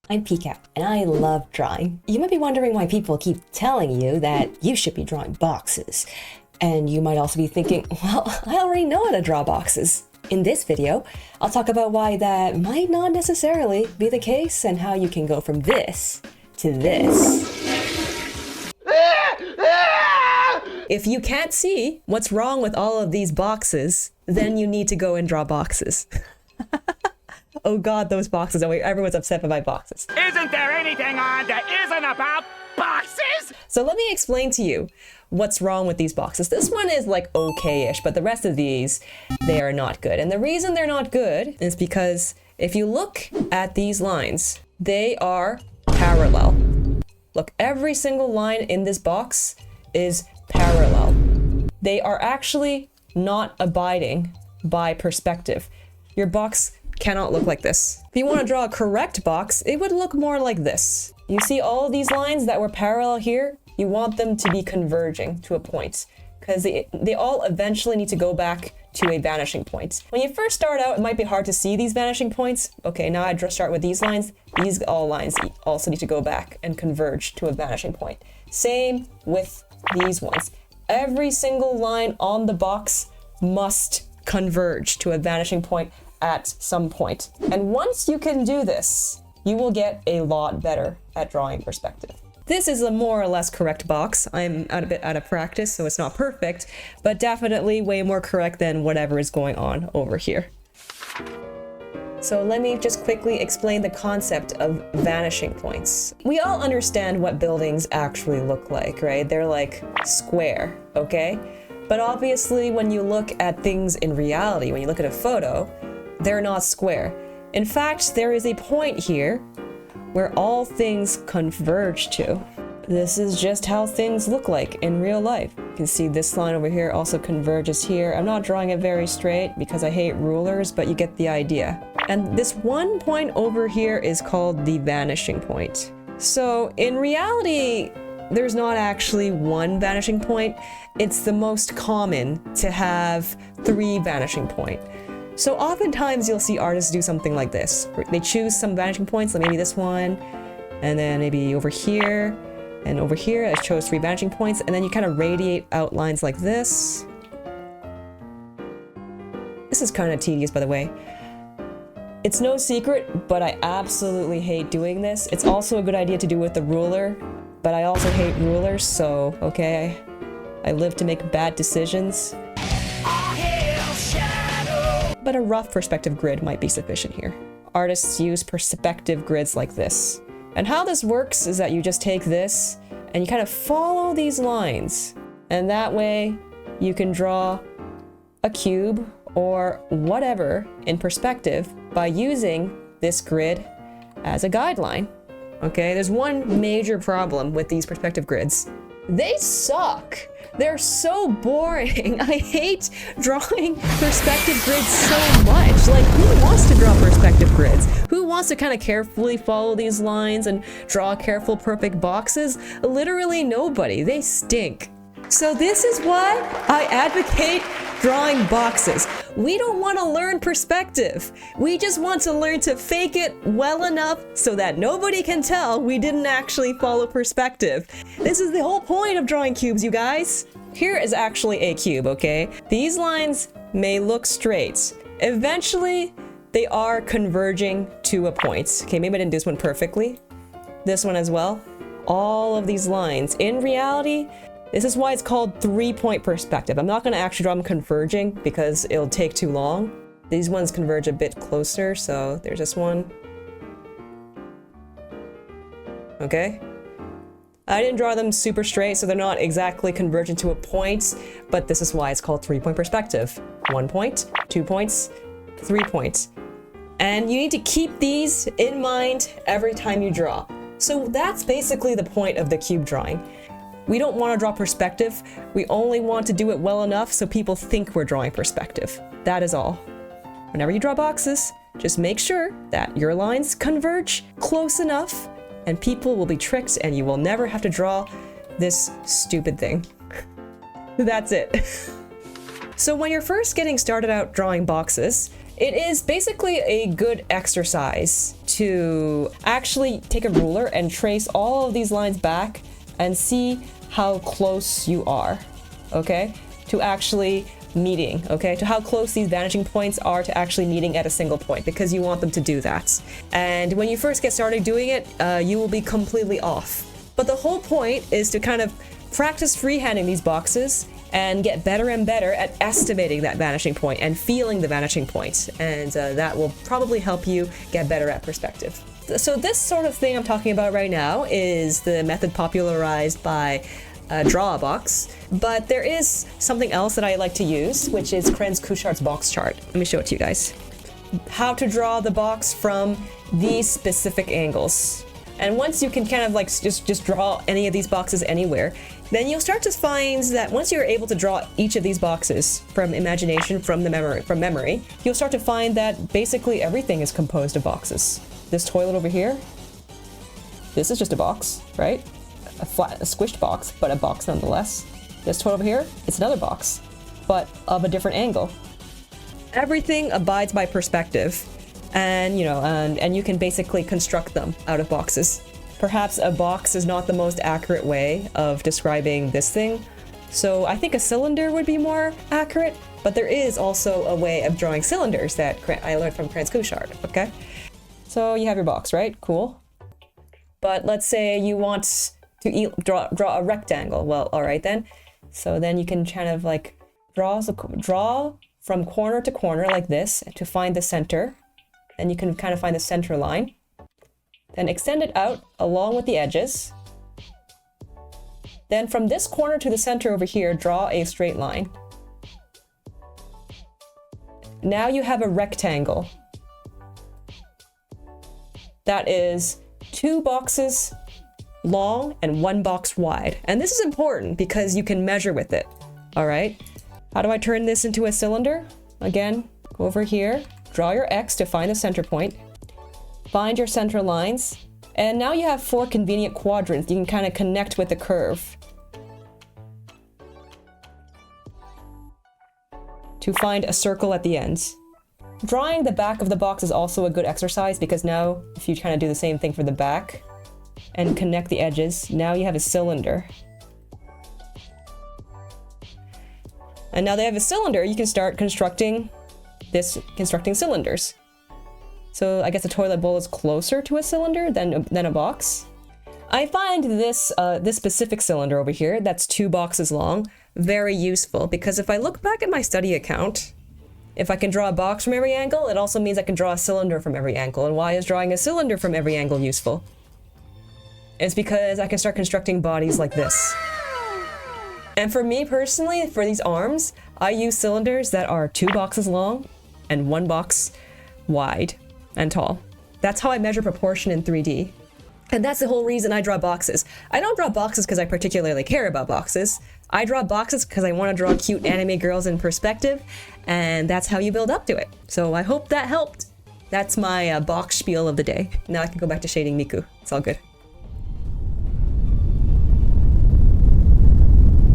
I'm Pika, and I love drawing. You might be wondering why people keep telling you that you should be drawing boxes. And you might also be thinking, well, I already know how to draw boxes. In this video, I'll talk about why that might not necessarily be the case and how you can go from this to this. If you can't see what's wrong with all of these boxes, then you need to go and draw boxes. Oh god, those boxes. Oh wait, everyone's upset by my boxes. Isn't there anything on that isn't about boxes? So let me explain to you what's wrong with these boxes. This one is like okay-ish, but the rest of these, they are not good. And the reason they're not good is because if you look at these lines, they are parallel. Look, every single line in this box is parallel. They are actually not abiding by perspective. Your box cannot look like this. If you want to draw a correct box, it would look more like this. You see all of these lines that were parallel here? You want them to be converging to a point because they all eventually need to go back to a vanishing point. When you first start out, it might be hard to see these vanishing points. Okay, now I just start with these lines. These all lines also need to go back and converge to a vanishing point. Same with these ones. Every single line on the box must converge to a vanishing point at some point. And once you can do this, you will get a lot better at drawing perspective. This is a more or less correct box. I'm a bit out of practice, so it's not perfect, but definitely way more correct than whatever is going on over here. So let me just quickly explain the concept of vanishing points. We all understand what buildings actually look like, right? They're like square, okay? But obviously when you look at things in reality, when you look at a photo, they're not square. In fact, there is a point here where all things converge to. This is just how things look like in real life. You can see this line over here also converges here. I'm not drawing it very straight because I hate rulers, but you get the idea. And this one point over here is called the vanishing point. So in reality, there's not actually one vanishing point. It's the most common to have 3 vanishing points. So oftentimes you'll see artists do something like this. They choose some vanishing points, like maybe this one, and then maybe over here, and over here I chose 3 vanishing points, and then you kind of radiate outlines like this. This is kind of tedious, by the way. It's no secret, but I absolutely hate doing this. It's also a good idea to do with the ruler, but I also hate rulers, so okay, I live to make bad decisions. But a rough perspective grid might be sufficient here. Artists use perspective grids like this. And how this works is that you just take this and you kind of follow these lines. And that way you can draw a cube or whatever in perspective by using this grid as a guideline. Okay, there's one major problem with these perspective grids. They suck. They're so boring. I hate drawing perspective grids so much. Like, who wants to draw perspective grids? Who wants to kind of carefully follow these lines and draw careful, perfect boxes? Literally nobody. They stink. So this is why I advocate drawing boxes. We don't want to learn perspective. We just want to learn to fake it well enough so that nobody can tell we didn't actually follow perspective. This is the whole point of drawing cubes, you guys. Here is actually a cube, okay? These lines may look straight. Eventually, they are converging to a point. Okay, maybe I didn't do this one perfectly. This one as well. All of these lines. In reality, this is why it's called 3-point perspective. I'm not going to actually draw them converging because it'll take too long. These ones converge a bit closer, so there's this one. Okay. I didn't draw them super straight, so they're not exactly convergent to a point, but this is why it's called 3-point perspective. 1 point, 2 points, 3 points. And you need to keep these in mind every time you draw. So that's basically the point of the cube drawing. We don't want to draw perspective. We only want to do it well enough so people think we're drawing perspective. That is all. Whenever you draw boxes, just make sure that your lines converge close enough and people will be tricked and you will never have to draw this stupid thing. That's it. So when you're first getting started out drawing boxes, It is basically a good exercise to actually take a ruler and trace all of these lines back and see how close you are, okay? To actually meeting, okay? To how close these vanishing points are to actually meeting at a single point, because you want them to do that. And when you first get started doing it, you will be completely off. But the whole point is to kind of practice freehanding these boxes and get better and better at estimating that vanishing point and feeling the vanishing point. And that will probably help you get better at perspective. So this sort of thing I'm talking about right now is the method popularized by Draw a Box. But there is something else that I like to use, which is Krenz-Kuchart's box chart. Let me show it to you guys. How to draw the box from these specific angles. And once you can kind of like just draw any of these boxes anywhere, then you'll start to find that once you're able to draw each of these boxes from imagination, from memory, you'll start to find that basically everything is composed of boxes. This toilet over here, this is just a box, right? A squished box, but a box nonetheless. This toilet over here, it's another box, but of a different angle. Everything abides by perspective. And, and you can basically construct them out of boxes. Perhaps a box is not the most accurate way of describing this thing, so I think a cylinder would be more accurate, but there is also a way of drawing cylinders that I learned from Krenz-Kuchart, okay? So you have your box, right? Cool. But let's say you want to draw a rectangle. Well, all right then. So then you can kind of like draw from corner to corner like this to find the center. Then you can kind of find the center line. Then extend it out along with the edges. Then from this corner to the center over here, draw a straight line. Now you have a rectangle. That is 2 boxes long and 1 box wide. And this is important because you can measure with it. All right. How do I turn this into a cylinder? Again, go over here. Draw your X to find the center point. Find your center lines. And now you have 4 convenient quadrants. You can kind of connect with the curve to find a circle at the ends. Drawing the back of the box is also a good exercise because now if you kind of do the same thing for the back and connect the edges, now you have a cylinder. And now they have a cylinder, you can start constructing cylinders. So I guess a toilet bowl is closer to a cylinder than a box. I find this specific cylinder over here, that's 2 boxes long, very useful because if I look back at my study account, if I can draw a box from every angle, it also means I can draw a cylinder from every angle. And why is drawing a cylinder from every angle useful? It's because I can start constructing bodies like this. And for me personally, for these arms, I use cylinders that are 2 boxes long and 1 box wide and tall. That's how I measure proportion in 3D. And that's the whole reason I draw boxes. I don't draw boxes because I particularly care about boxes. I draw boxes because I want to draw cute anime girls in perspective, and that's how you build up to it. So I hope that helped. That's my box spiel of the day. Now I can go back to shading Miku. It's all good.